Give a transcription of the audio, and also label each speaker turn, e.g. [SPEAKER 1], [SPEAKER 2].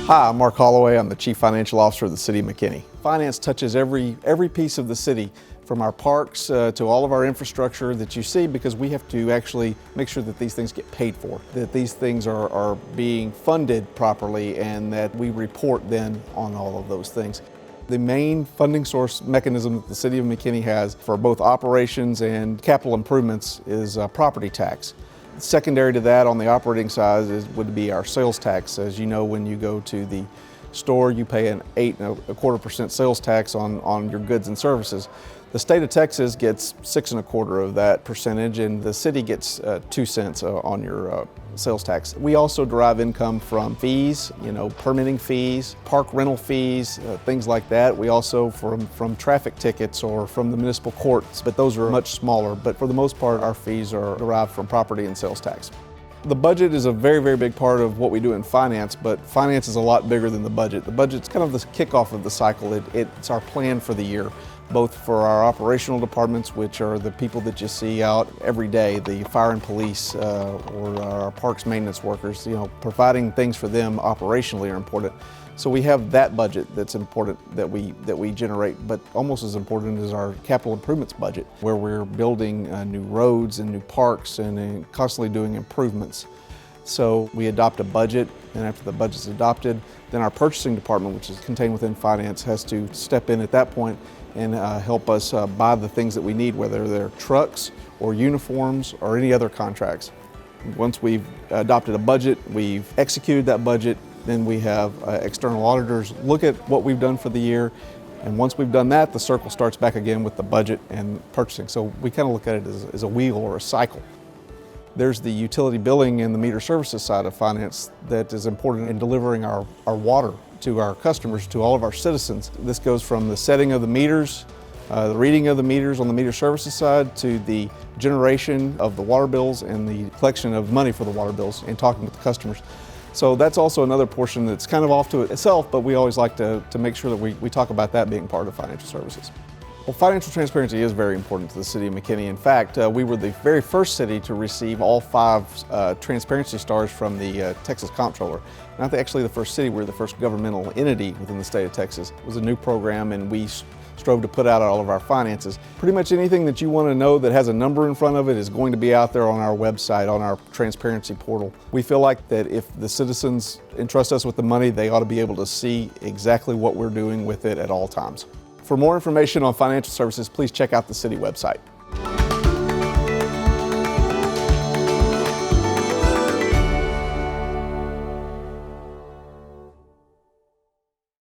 [SPEAKER 1] Hi, I'm Mark Holloway. I'm the Chief Financial Officer of the City of McKinney. Finance touches every piece of the city, from our parks to all of our infrastructure that you see, because we have to actually make sure that these things get paid for, that these things are being funded properly, and that we report then on all of those things. The main funding source mechanism that the City of McKinney has for both operations and capital improvements is property tax. Secondary to that on the operating side would be our sales tax. As you know, when you go to the store, you pay an 8.25% sales tax on your goods and services. The state of Texas gets 6.25% of that percentage, and the city gets 2 cents on your sales tax. We also derive income from fees, permitting fees, park rental fees, things like that. We also from traffic tickets or from the municipal courts, but those are much smaller. But for the most part, our fees are derived from property and sales tax. The budget is a very, very big part of what we do in finance, but finance is a lot bigger than the budget. The budget's kind of the kickoff of the cycle. It's our plan for the year, both for our operational departments, which are the people that you see out every day, the fire and police or our parks maintenance workers. Providing things for them operationally are important. So we have that budget that's important that we generate, but almost as important is our capital improvements budget, where we're building new roads and new parks and constantly doing improvements. So we adopt a budget, and after the budget's adopted, then our purchasing department, which is contained within finance, has to step in at that point and help us buy the things that we need, whether they're trucks or uniforms or any other contracts. Once we've adopted a budget, we've executed that budget, then we have external auditors look at what we've done for the year, and once we've done that, the circle starts back again with the budget and purchasing. So we kind of look at it as a wheel or a cycle. There's the utility billing and the meter services side of finance that is important in delivering our water to our customers, to all of our citizens. This goes from the setting of the meters, the reading of the meters on the meter services side, to the generation of the water bills and the collection of money for the water bills and talking with the customers. So that's also another portion that's kind of off to itself, but we always like to make sure that we talk about that being part of financial services. Well, financial transparency is very important to the City of McKinney. In fact, we were the very first city to receive all 5 transparency stars from the Texas Comptroller. Not actually the first city, we were the first governmental entity within the state of Texas. It was a new program, and we strove to put out all of our finances. Pretty much anything that you want to know that has a number in front of it is going to be out there on our website, on our transparency portal. We feel like that if the citizens entrust us with the money, they ought to be able to see exactly what we're doing with it at all times. For more information on financial services, please check out the city website.